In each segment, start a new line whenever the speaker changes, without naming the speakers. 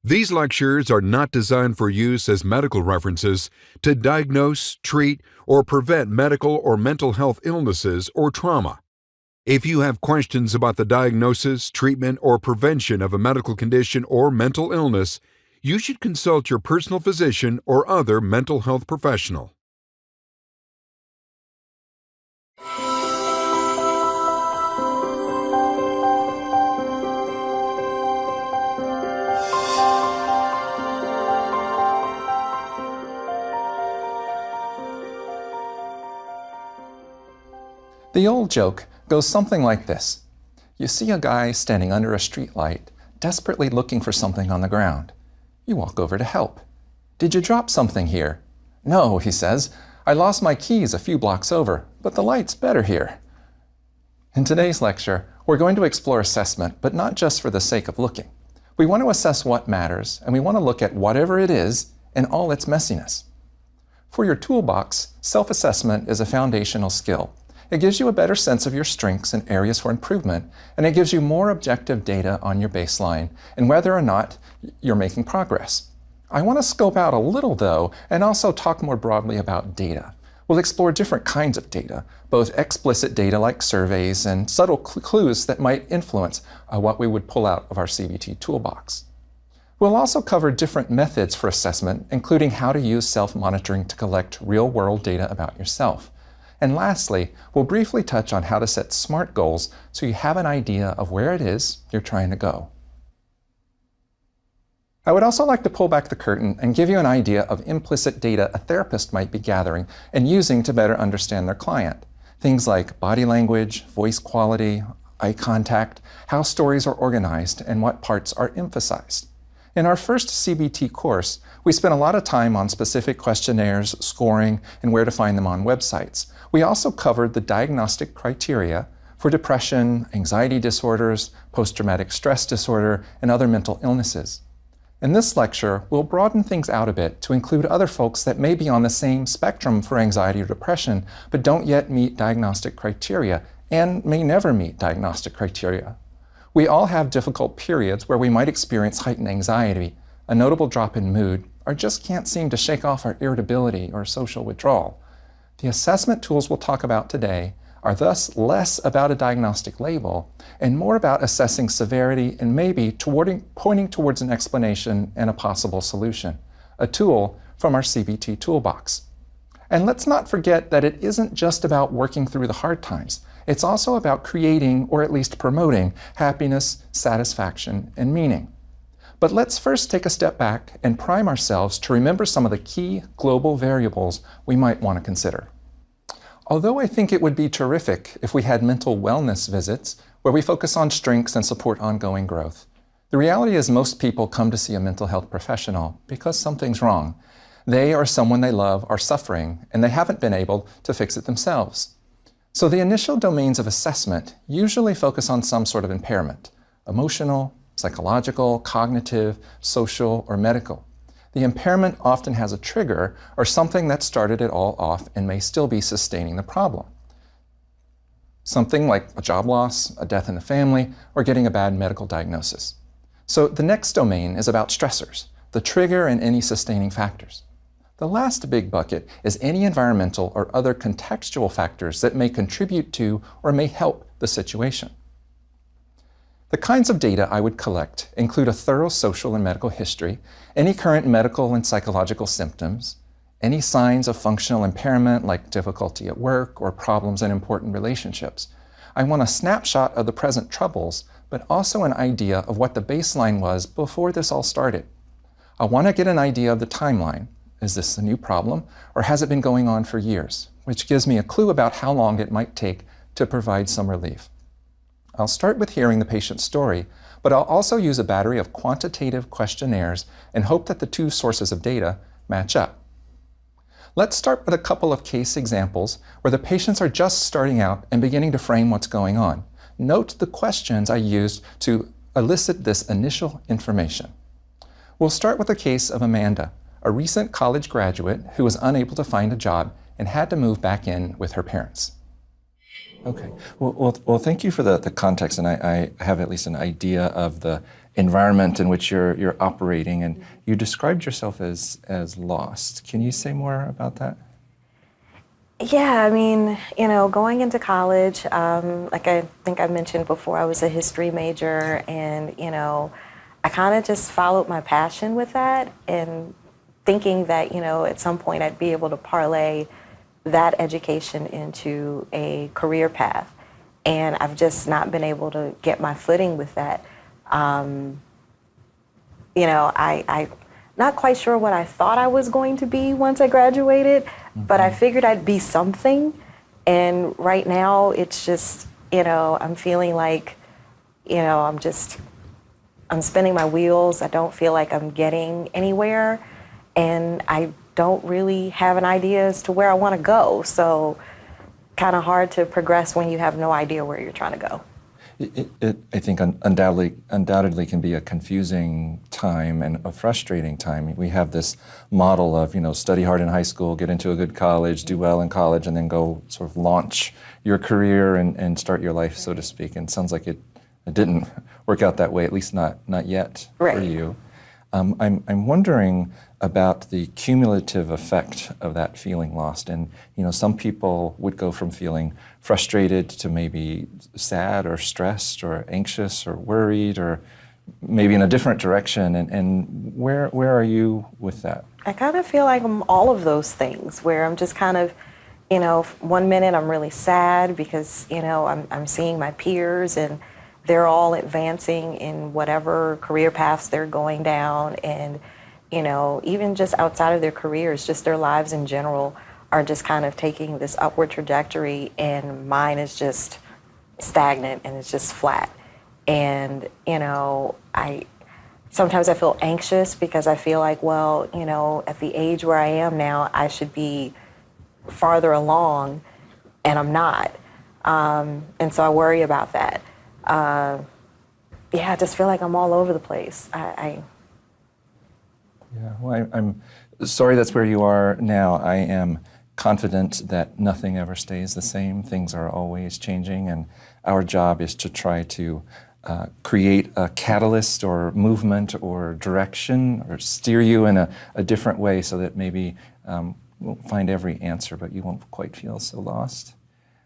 These lectures are not designed for use as medical references to diagnose, treat, or prevent medical or mental health illnesses or trauma. If you have questions about the diagnosis, treatment, or prevention of a medical condition or mental illness, you should consult your personal physician or other mental health professional.
The old joke goes something like this. You see a guy standing under a streetlight, desperately looking for something on the ground. You walk over to help. "Did you drop something here?" "No," he says. "I lost my keys a few blocks over, but the light's better here." In today's lecture, we're going to explore assessment, but not just for the sake of looking. We want to assess what matters, and we want to look at whatever it is and all its messiness. For your toolbox, self-assessment is a foundational skill. It gives you a better sense of your strengths and areas for improvement, and it gives you more objective data on your baseline and whether or not you're making progress. I want to scope out a little, though, and also talk more broadly about data. We'll explore different kinds of data, both explicit data like surveys and subtle clues that might influence what we would pull out of our CBT toolbox. We'll also cover different methods for assessment, including how to use self-monitoring to collect real-world data about yourself. And lastly, we'll briefly touch on how to set SMART goals so you have an idea of where it is you're trying to go. I would also like to pull back the curtain and give you an idea of implicit data a therapist might be gathering and using to better understand their client. Things like body language, voice quality, eye contact, how stories are organized, and what parts are emphasized. In our first CBT course, we spent a lot of time on specific questionnaires, scoring, and where to find them on websites. We also covered the diagnostic criteria for depression, anxiety disorders, post-traumatic stress disorder, and other mental illnesses. In this lecture, we'll broaden things out a bit to include other folks that may be on the same spectrum for anxiety or depression, but don't yet meet diagnostic criteria and may never meet diagnostic criteria. We all have difficult periods where we might experience heightened anxiety, a notable drop in mood, or just can't seem to shake off our irritability or social withdrawal. The assessment tools we'll talk about today are thus less about a diagnostic label and more about assessing severity and maybe pointing towards an explanation and a possible solution, a tool from our CBT toolbox. And let's not forget that it isn't just about working through the hard times. It's also about creating, or at least promoting, happiness, satisfaction, and meaning. But let's first take a step back and prime ourselves to remember some of the key global variables we might want to consider. Although I think it would be terrific if we had mental wellness visits where we focus on strengths and support ongoing growth, the reality is most people come to see a mental health professional because something's wrong. They or someone they love are suffering, and they haven't been able to fix it themselves. So the initial domains of assessment usually focus on some sort of impairment: emotional, psychological, cognitive, social, or medical. The impairment often has a trigger or something that started it all off and may still be sustaining the problem. Something like a job loss, a death in the family, or getting a bad medical diagnosis. So the next domain is about stressors, the trigger and any sustaining factors. The last big bucket is any environmental or other contextual factors that may contribute to or may help the situation. The kinds of data I would collect include a thorough social and medical history, any current medical and psychological symptoms, any signs of functional impairment like difficulty at work or problems in important relationships. I want a snapshot of the present troubles, but also an idea of what the baseline was before this all started. I want to get an idea of the timeline. Is this a new problem, or has it been going on for years? Which gives me a clue about how long it might take to provide some relief. I'll start with hearing the patient's story, but I'll also use a battery of quantitative questionnaires and hope that the two sources of data match up. Let's start with a couple of case examples where the patients are just starting out and beginning to frame what's going on. Note the questions I used to elicit this initial information. We'll start with the case of Amanda, a recent college graduate who was unable to find a job and had to move back in with her parents. Okay. Well, thank you for the context, and I have at least an idea of the environment in which you're operating, and you described yourself as lost. Can you say more about that?
Yeah, I mean, going into college, like I think I mentioned before, I was a history major, and, I kind of just followed my passion with that, and thinking that, at some point I'd be able to parlay that education into a career path. And I've just not been able to get my footing with that. I'm not quite sure what I thought I was going to be once I graduated, but I figured I'd be something. And right now it's just, I'm feeling like, I'm spinning my wheels. I don't feel like I'm getting anywhere. And I don't really have an idea as to where I want to go. So kind of hard to progress when you have no idea where you're trying to go.
It I think undoubtedly can be a confusing time and a frustrating time. We have this model of, study hard in high school, get into a good college, do well in college, and then go sort of launch your career and start your life, so to speak. And it sounds like it didn't work out that way, at least not yet
right.
for you. I'm wondering about the cumulative effect of that feeling lost. And some people would go from feeling frustrated to maybe sad or stressed or anxious or worried or maybe in a different direction. And where are you with that?
I kind of feel like I'm all of those things, where I'm just kind of, one minute I'm really sad because, I'm seeing my peers and they're all advancing in whatever career paths they're going down, and even just outside of their careers, just their lives in general are just kind of taking this upward trajectory, and mine is just stagnant and it's just flat. And sometimes I feel anxious because I feel like, well, at the age where I am now, I should be farther along, and I'm not. And so I worry about that. I just feel like I'm all over the place.
Yeah, well, I'm sorry that's where you are now. I am confident that nothing ever stays the same. Things are always changing, and our job is to try to create a catalyst or movement or direction or steer you in a different way so that maybe you won't find every answer, but you won't quite feel so lost.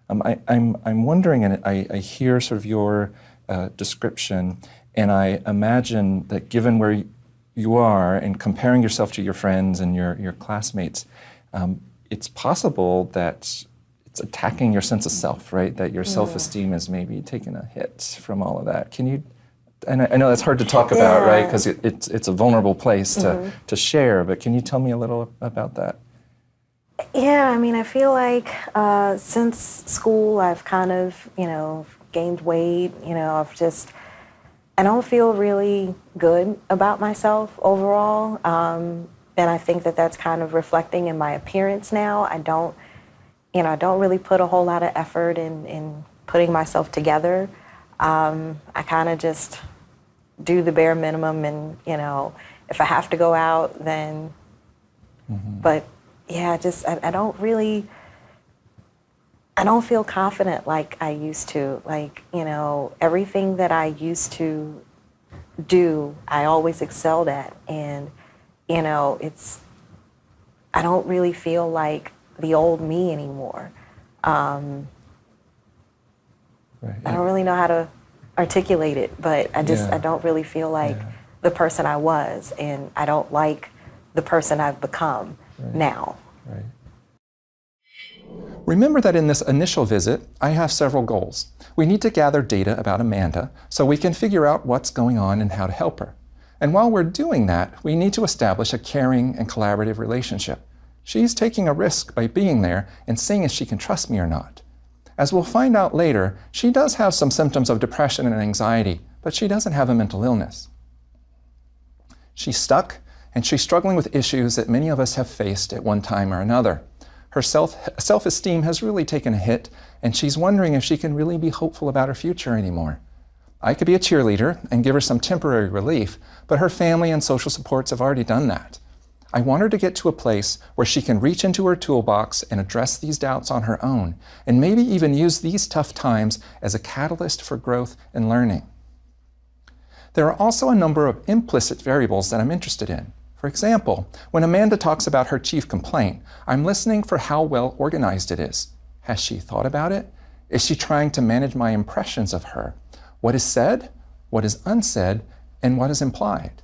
I'm wondering, and I hear sort of your description, and I imagine that given where you are and comparing yourself to your friends and your classmates, it's possible that it's attacking your sense of self, right? That your self-esteem is maybe taking a hit from all of that. Can you, and I know that's hard to talk about, right? Because it's a vulnerable place to share, but can you tell me a little about that?
Yeah, I mean, I feel like since school, I've kind of, gained weight. I don't feel really good about myself overall. And I think that that's kind of reflecting in my appearance now. I don't really put a whole lot of effort in putting myself together. I kind of just do the bare minimum, and, if I have to go out, then, but yeah, I don't feel confident like I used to. Like, everything that I used to do, I always excelled at. And, I don't really feel like the old me anymore. Right. I don't really know how to articulate it, but I don't really feel like the person I was, and I don't like the person I've become now.
Right.
Remember that in this initial visit, I have several goals. We need to gather data about Amanda so we can figure out what's going on and how to help her. And while we're doing that, we need to establish a caring and collaborative relationship. She's taking a risk by being there and seeing if she can trust me or not. As we'll find out later, she does have some symptoms of depression and anxiety, but she doesn't have a mental illness. She's stuck, and she's struggling with issues that many of us have faced at one time or another. Her self-esteem has really taken a hit, and she's wondering if she can really be hopeful about her future anymore. I could be a cheerleader and give her some temporary relief, but her family and social supports have already done that. I want her to get to a place where she can reach into her toolbox and address these doubts on her own, and maybe even use these tough times as a catalyst for growth and learning.
There are also a number of implicit variables that I'm interested in. For example, when Amanda talks about her chief complaint, I'm listening for how well organized it is. Has she thought about it? Is she trying to manage my impressions of her? What is said, what is unsaid, and what is implied?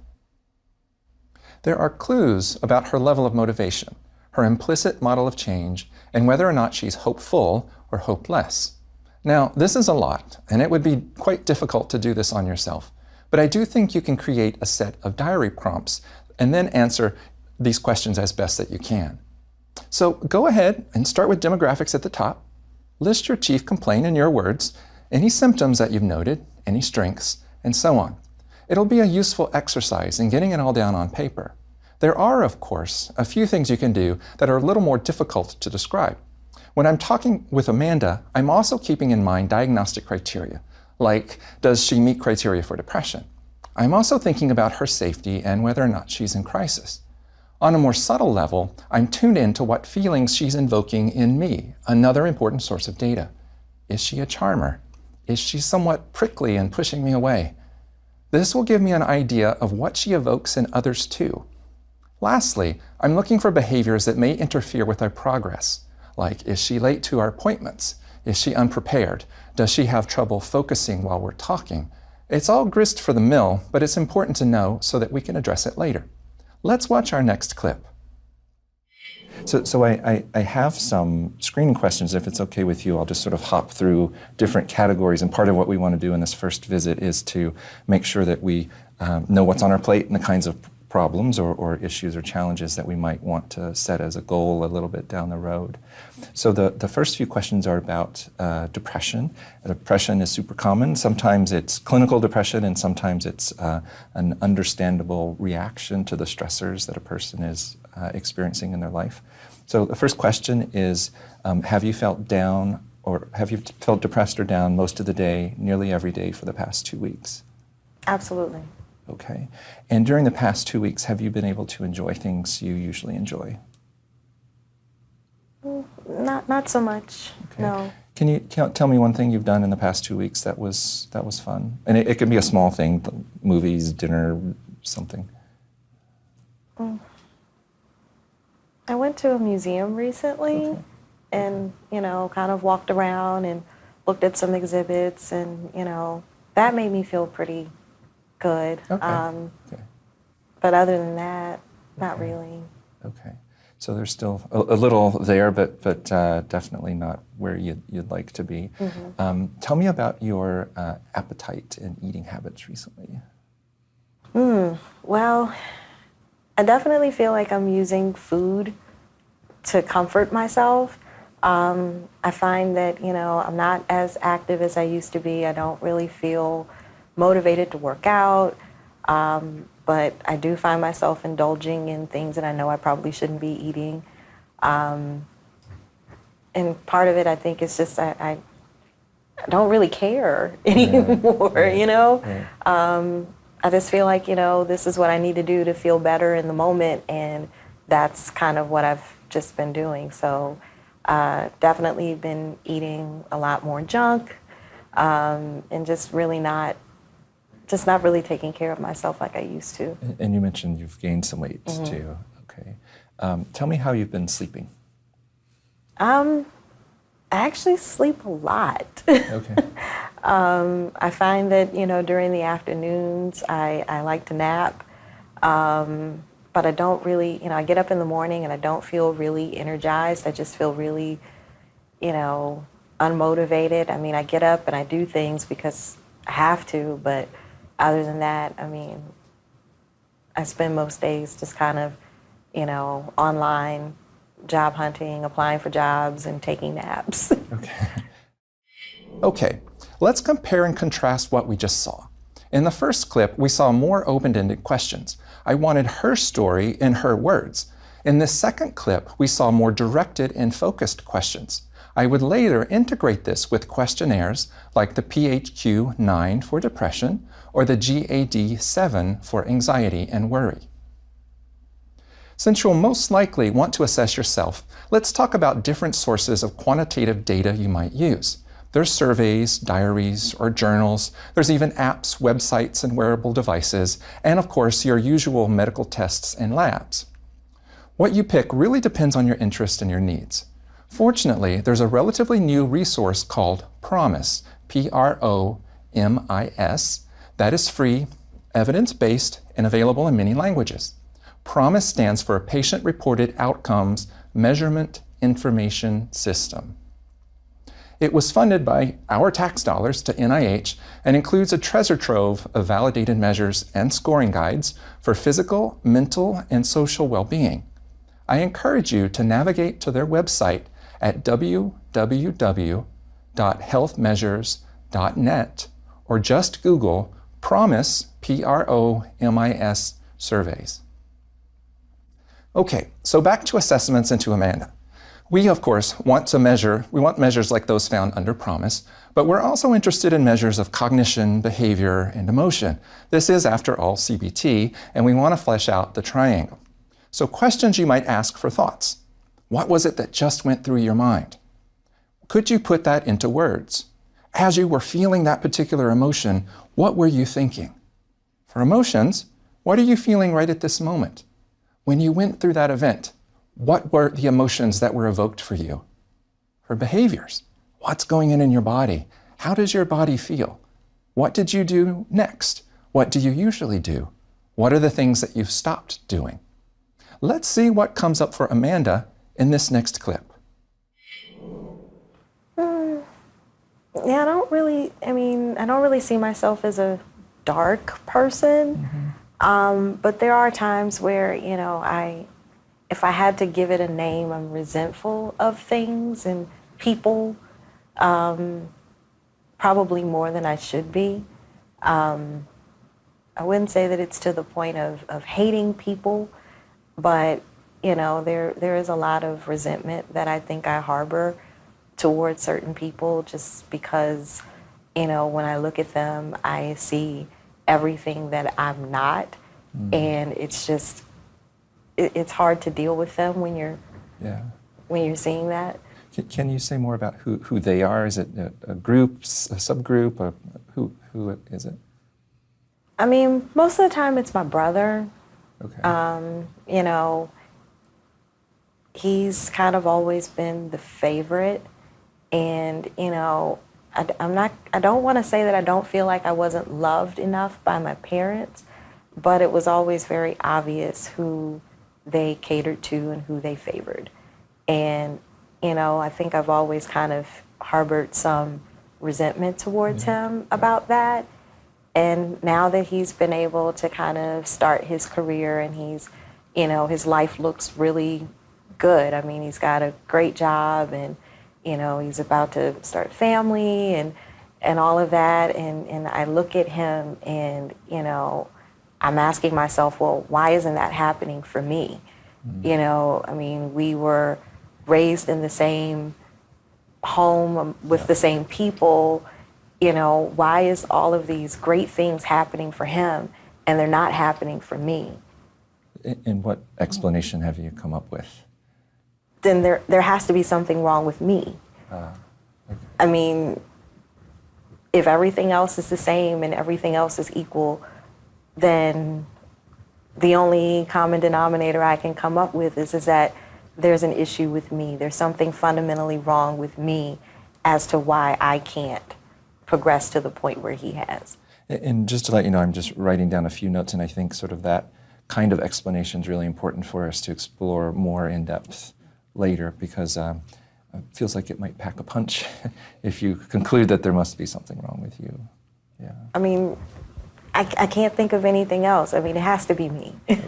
There are clues about her level of motivation, her implicit model of change, and whether or not she's hopeful or hopeless. Now, this is a lot, and it would be quite difficult to do this on yourself, but I do think you can create a set of diary prompts and then answer these questions as best that you can. So go ahead and start with demographics at the top. List your chief complaint in your words, any symptoms that you've noted, any strengths, and so on. It'll be a useful exercise in getting it all down on paper. There are, of course, a few things you can do that are a little more difficult to describe. When I'm talking with Amanda, I'm also keeping in mind diagnostic criteria, like does she meet criteria for depression? I'm also thinking about her safety and whether or not she's in crisis. On a more subtle level, I'm tuned in to what feelings she's invoking in me, another important source of data. Is she a charmer? Is she somewhat prickly and pushing me away? This will give me an idea of what she evokes in others too. Lastly, I'm looking for behaviors that may interfere with our progress, like is she late to our appointments? Is she unprepared? Does she have trouble focusing while we're talking? It's all grist for the mill, but it's important to know so that we can address it later. Let's watch our next clip.
So I have some screening questions. If it's okay with you, I'll just sort of hop through different categories. And part of what we want to do in this first visit is to make sure that we know what's on our plate and the kinds of problems or issues or challenges that we might want to set as a goal a little bit down the road. So the first few questions are about depression. Depression is super common. Sometimes it's clinical depression and sometimes it's an understandable reaction to the stressors that a person is experiencing in their life. So the first question is, have you felt down or have you felt depressed or down most of the day, nearly every day for the past 2 weeks?
Absolutely.
Okay. And during the past 2 weeks, have you been able to enjoy things you usually enjoy?
Not so much,
Okay.
no.
Can you tell me one thing you've done in the past 2 weeks that was fun? And it can be a small thing, movies, dinner, something.
I went to a museum recently.
Okay.
And, kind of walked around and looked at some exhibits and, that made me feel pretty good.
Okay. Okay.
But other than that, not
Okay.
really.
Okay. So there's still a little there, but definitely not where you'd like to be.
Mm-hmm.
Tell me about your appetite and eating habits recently.
Well, I definitely feel like I'm using food to comfort myself. I find that, I'm not as active as I used to be. I don't really feel motivated to work out, but I do find myself indulging in things that I know I probably shouldn't be eating. And part of it, I think, is just I don't really care anymore,
Right.
I just feel like, this is what I need to do to feel better in the moment, and that's kind of what I've just been doing. So definitely been eating a lot more junk, and just not really taking care of myself like I used to.
And you mentioned you've gained some weight too. Okay. Tell me how you've been sleeping.
I actually sleep a lot.
Okay.
I find that, during the afternoons, I like to nap, but I don't really, I get up in the morning and I don't feel really energized. I just feel really, unmotivated. I mean, I get up and I do things because I have to, but other than that, I spend most days just kind of, online job hunting, applying for jobs, and taking naps.
Okay.
Okay, let's compare and contrast what we just saw. In the first clip, we saw more open-ended questions. I wanted her story in her words. In this second clip, we saw more directed and focused questions. I would later integrate this with questionnaires like the PHQ-9 for depression or the GAD-7 for anxiety and worry. Since you'll most likely want to assess yourself, let's talk about different sources of quantitative data you might use. There's surveys, diaries, or journals. There's even apps, websites, and wearable devices, and of course, your usual medical tests and labs. What you pick really depends on your interest and your needs. Fortunately, there's a relatively new resource called PROMIS, P-R-O-M-I-S, that is free, evidence-based, and available in many languages. PROMIS stands for Patient-Reported Outcomes Measurement Information System. It was funded by our tax dollars to NIH and includes a treasure trove of validated measures and scoring guides for physical, mental, and social well-being. I encourage you to navigate to their website at www.healthmeasures.net or just Google PROMIS, P-R-O-M-I-S, surveys. Okay, so back to assessments and to Amanda. We, of course, want measures like those found under PROMIS, but we're also interested in measures of cognition, behavior, and emotion. This is, after all, CBT, and we want to flesh out the triangle. So questions you might ask for thoughts. What was it that just went through your mind? Could you put that into words? As you were feeling that particular emotion, what were you thinking? For emotions, what are you feeling right at this moment? When you went through that event, what were the emotions that were evoked for you? For behaviors, what's going on in your body? How does your body feel? What did you do next? What do you usually do? What are the things that you've stopped doing? Let's see what comes up for Amanda in this next clip.
Yeah, I don't really see myself as a dark person. But there are times where, if I had to give it a name, I'm resentful of things and people, probably more than I should be. I wouldn't say that it's to the point of hating people, but, there is a lot of resentment that I think I harbor towards certain people just because, when I look at them, I see everything that I'm not, and it's just, it's hard to deal with them when you're seeing that.
Can you say more about who they are? Is it a group, a subgroup, who is it?
I mean, most of the time it's my brother.
Okay.
He's kind of always been the favorite, and I don't want to say that I don't feel like I wasn't loved enough by my parents, but it was always very obvious who they catered to and who they favored. And, I think I've always kind of harbored some resentment towards him about that. And now that he's been able to kind of start his career and he's, his life looks really good. I mean, he's got a great job and, he's about to start a family and all of that. And I look at him and, I'm asking myself, well, why isn't that happening for me? I mean, we were raised in the same home with the same people. Why is all of these great things happening for him and they're not happening for me?
And what explanation have you come up with?
Then there has to be something wrong with me.
Okay.
I mean, if everything else is the same and everything else is equal, then the only common denominator I can come up with is that there's an issue with me. There's something fundamentally wrong with me as to why I can't progress to the point where he has.
And just to let you know, I'm just writing down a few notes, and I think sort of that kind of explanation is really important for us to explore more in depth later, because it feels like it might pack a punch if you conclude that there must be something wrong with you. Yeah.
I mean, I can't think of anything else. I mean, it has to be me.
Okay.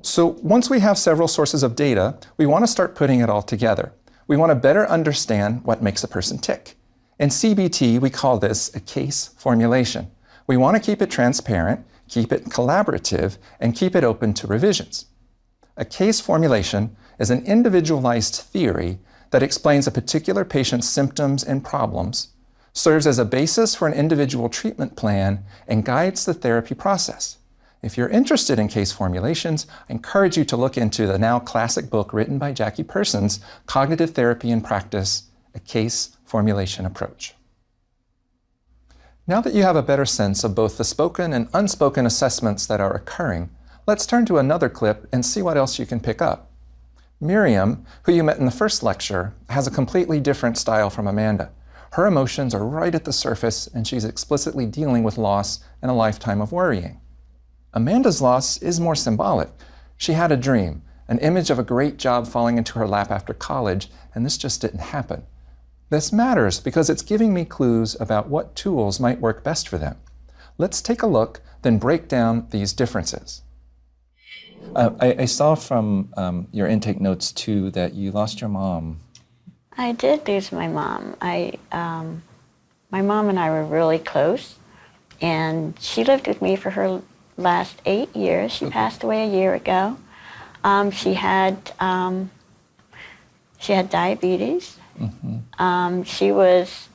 So once we have several sources of data, we want to start putting it all together. We want to better understand what makes a person tick. In CBT, we call this a case formulation. We want to keep it transparent, keep it collaborative, and keep it open to revisions. A case formulation is an individualized theory that explains a particular patient's symptoms and problems, serves as a basis for an individual treatment plan, and guides the therapy process. If you're interested in case formulations, I encourage you to look into the now classic book written by Jackie Persons, Cognitive Therapy in Practice, A Case formulation approach. Now that you have a better sense of both the spoken and unspoken assessments that are occurring, let's turn to another clip and see what else you can pick up. Miriam, who you met in the first lecture, has a completely different style from Amanda. Her emotions are right at the surface, and she's explicitly dealing with loss and a lifetime of worrying. Amanda's loss is more symbolic. She had a dream, an image of a great job falling into her lap after college, and this just didn't happen. This matters because it's giving me clues about what tools might work best for them. Let's take a look, then break down these differences.
I saw from your intake notes, too, that you lost your mom.
I did lose my mom. My mom and I were really close, and she lived with me for her last 8 years. She passed away a year ago. She had diabetes. Mm-hmm. She was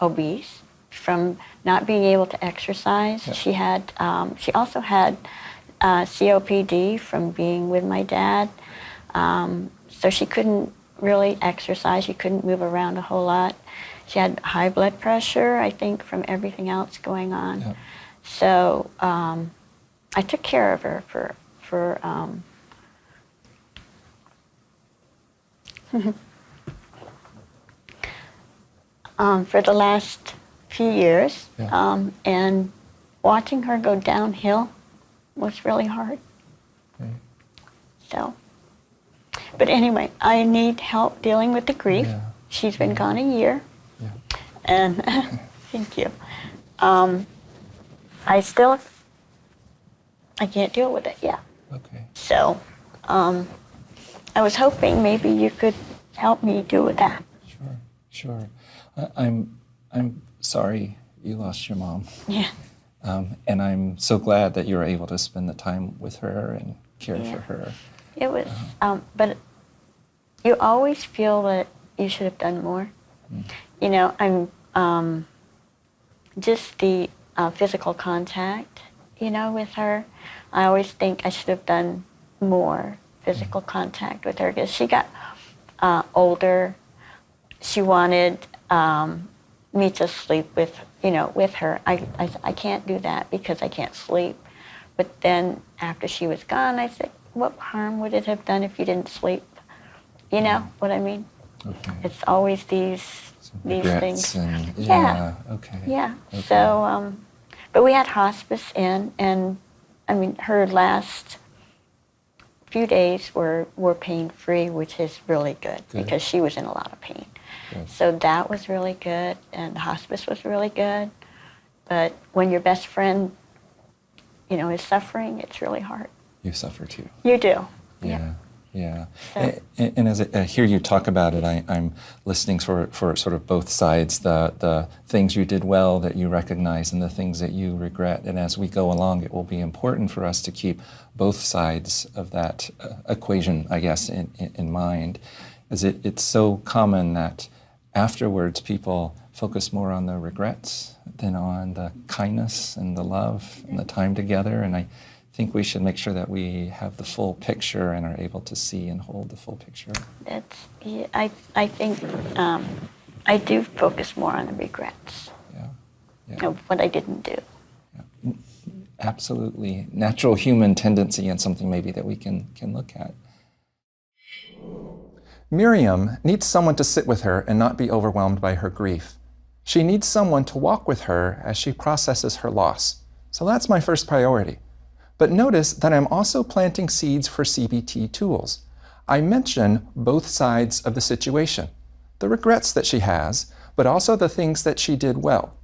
obese from not being able to exercise. Yeah. She also had COPD from being with my dad. So she couldn't really exercise. She couldn't move around a whole lot. She had high blood pressure, I think, from everything else going on. Yep. So I took care of her for the last few years. Yeah. And watching her go downhill was really hard. Okay. So, but anyway, I need help dealing with the grief. Yeah. She's been gone a year. Yeah. And thank you. I can't deal with it yet. Okay. So, I was hoping maybe you could help me do with that.
Sure. I'm sorry you lost your mom.
Yeah.
And I'm so glad that you were able to spend the time with her and care for her.
It was, but you always feel that you should have done more. Mm. You know, I'm just the physical contact, you know, with her. I always think I should have done more physical contact with her because she got older. She wanted me to sleep with her. I can't do that because I can't sleep. But then after she was gone, I said, what harm would it have done if you didn't sleep? You know what I mean? Okay. It's always these things. Yeah. Okay. Yeah. Okay. So, but we had hospice in, and I mean, her last few days were pain-free, which is really good because she was in a lot of pain. Good. So that was really good, and hospice was really good. But when your best friend, you know, is suffering, it's really hard.
You suffer too.
You do.
Yeah. So. And as I hear you talk about it, I'm listening for sort of both sides, the things you did well that you recognize and the things that you regret. And as we go along, it will be important for us to keep both sides of that equation, I guess, in mind. As it's so common that afterwards people focus more on the regrets than on the kindness and the love and the time together. And I think we should make sure that we have the full picture and are able to see and hold the full picture.
I think I do focus more on the regrets of what I didn't do.
Yeah. Absolutely. Natural human tendency and something maybe that we can look at.
Miriam needs someone to sit with her and not be overwhelmed by her grief. She needs someone to walk with her as she processes her loss. So that's my first priority. But notice that I'm also planting seeds for CBT tools. I mention both sides of the situation, the regrets that she has, but also the things that she did well.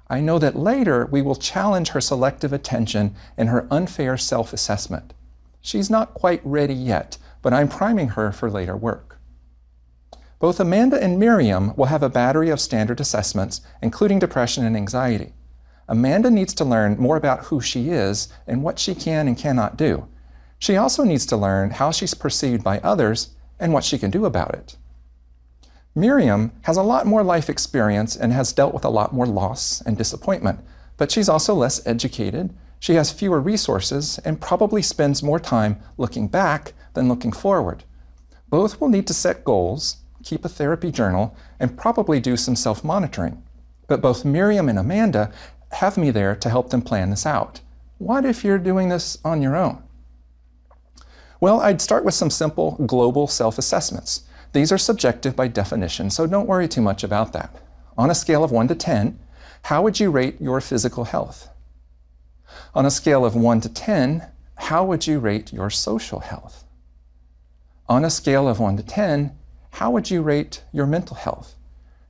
I know that later we will challenge her selective attention and her unfair self-assessment. She's not quite ready yet, but I'm priming her for later work. Both Amanda and Miriam will have a battery of standard assessments, including depression and anxiety. Amanda needs to learn more about who she is and what she can and cannot do. She also needs to learn how she's perceived by others and what she can do about it. Miriam has a lot more life experience and has dealt with a lot more loss and disappointment, but she's also less educated, she has fewer resources, and probably spends more time looking back than looking forward. Both will need to set goals, keep a therapy journal, and probably do some self-monitoring. But both Miriam and Amanda have me there to help them plan this out. What if you're doing this on your own? Well, I'd start with some simple global self-assessments. These are subjective by definition, so don't worry too much about that. On a scale of 1 to 10, how would you rate your physical health? On a scale of 1 to 10, how would you rate your social health? On a scale of 1 to 10, how would you rate your mental health?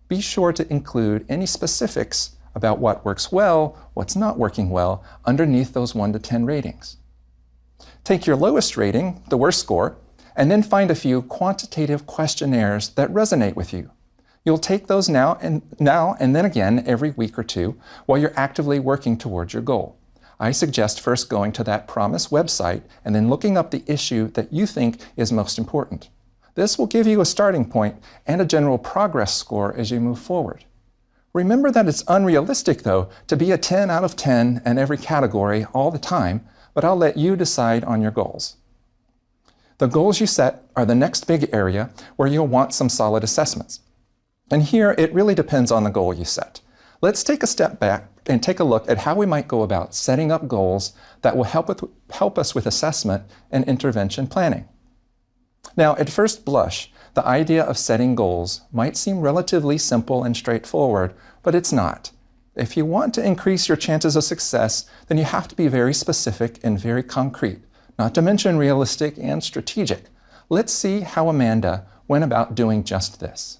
Be sure to include any specifics about what works well, what's not working well, underneath those 1 to 10 ratings. Take your lowest rating, the worst score, and then find a few quantitative questionnaires that resonate with you. You'll take those now and then again every week or two while you're actively working towards your goal. I suggest first going to that PROMIS website and then looking up the issue that you think is most important. This will give you a starting point and a general progress score as you move forward. Remember that it's unrealistic, though, to be a 10 out of 10 in every category all the time, but I'll let you decide on your goals. The goals you set are the next big area where you'll want some solid assessments. And here, it really depends on the goal you set. Let's take a step back and take a look at how we might go about setting up goals that will help us with assessment and intervention planning. Now, at first blush, the idea of setting goals might seem relatively simple and straightforward, but it's not. If you want to increase your chances of success, then you have to be very specific and very concrete, not to mention realistic and strategic. Let's see how Amanda went about doing just this.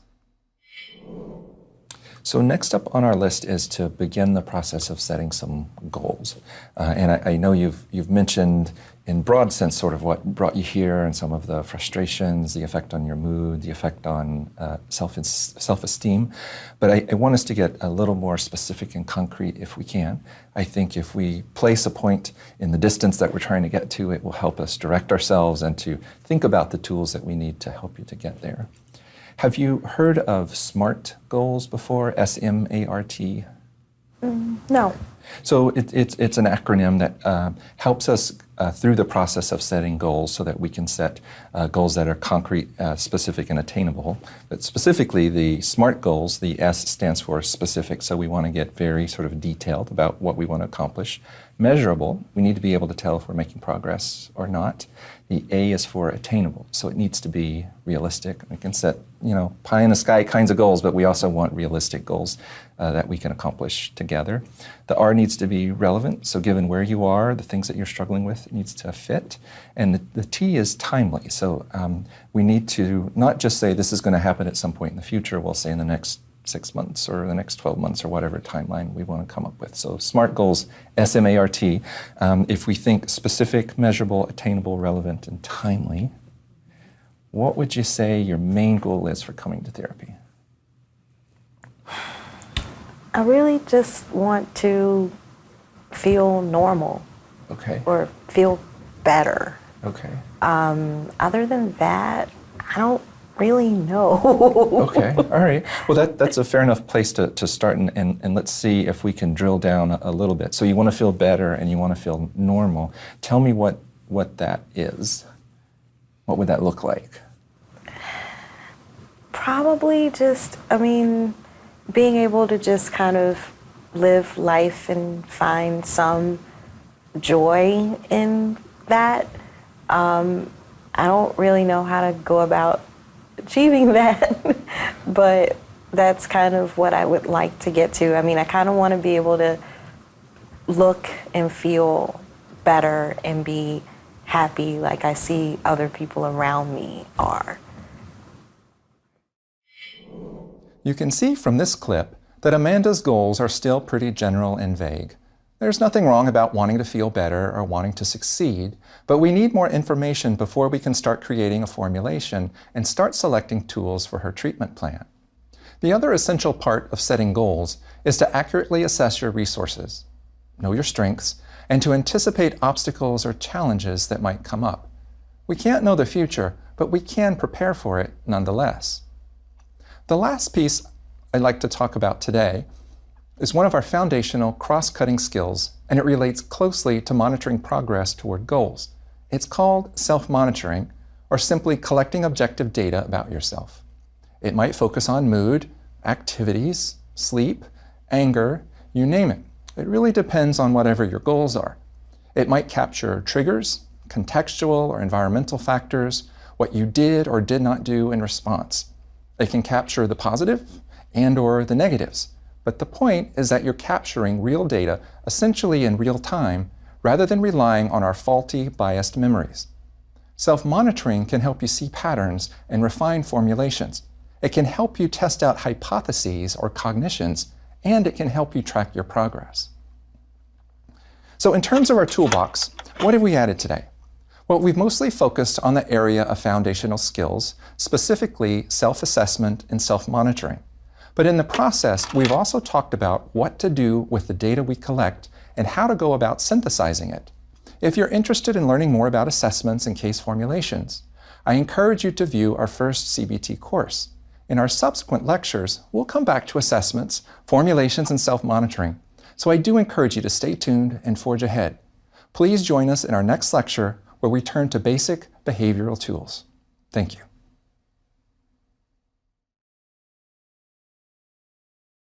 So next up on our list is to begin the process of setting some goals. And I know you've mentioned in broad sense sort of what brought you here and some of the frustrations, the effect on your mood, the effect on self-esteem. But I want us to get a little more specific and concrete if we can. I think if we place a point in the distance that we're trying to get to, it will help us direct ourselves and to think about the tools that we need to help you to get there. Have you heard of SMART goals before? S-M-A-R-T?
No.
So it's an acronym that helps us through the process of setting goals so that we can set goals that are concrete, specific, and attainable. But specifically, the SMART goals, the S stands for specific, so we want to get very sort of detailed about what we want to accomplish. Measurable, we need to be able to tell if we're making progress or not. The A is for attainable, so it needs to be realistic. We can set, pie in the sky kinds of goals, but we also want realistic goals that we can accomplish together. The R needs to be relevant, so given where you are, the things that you're struggling with, it needs to fit. And the T is timely, so we need to not just say this is going to happen at some point in the future, we'll say in the next 6 months or the next 12 months or whatever timeline we want to come up with. So SMART goals, S-M-A-R-T. If we think specific, measurable, attainable, relevant, and timely, what would you say your main goal is for coming to therapy?
I really just want to feel normal.
Okay.
Or feel better.
Okay.
Other than that, I don't really know.
Okay, all right. Well, that's a fair enough place to start, and let's see if we can drill down a little bit. So you want to feel better and you want to feel normal. Tell me what that is. What would that look like?
Probably just, being able to just kind of live life and find some joy in that. I don't really know how to go about achieving that, but that's kind of what I would like to get to. I kind of want to be able to look and feel better and be happy like I see other people around me are.
You can see from this clip that Amanda's goals are still pretty general and vague. There's nothing wrong about wanting to feel better or wanting to succeed, but we need more information before we can start creating a formulation and start selecting tools for her treatment plan. The other essential part of setting goals is to accurately assess your resources, know your strengths, and to anticipate obstacles or challenges that might come up. We can't know the future, but we can prepare for it nonetheless. The last piece I'd like to talk about today is one of our foundational cross-cutting skills, and it relates closely to monitoring progress toward goals. It's called self-monitoring, or simply collecting objective data about yourself. It might focus on mood, activities, sleep, anger, you name it. It really depends on whatever your goals are. It might capture triggers, contextual or environmental factors, what you did or did not do in response. It can capture the positive and/or the negatives. But the point is that you're capturing real data essentially in real time rather than relying on our faulty, biased memories. Self-monitoring can help you see patterns and refine formulations. It can help you test out hypotheses or cognitions, and it can help you track your progress. So in terms of our toolbox, what have we added today? Well, we've mostly focused on the area of foundational skills, specifically self-assessment and self-monitoring. But in the process, we've also talked about what to do with the data we collect and how to go about synthesizing it. If you're interested in learning more about assessments and case formulations, I encourage you to view our first CBT course. In our subsequent lectures, we'll come back to assessments, formulations, and self-monitoring. So I do encourage you to stay tuned and forge ahead. Please join us in our next lecture where we turn to basic behavioral tools. Thank you.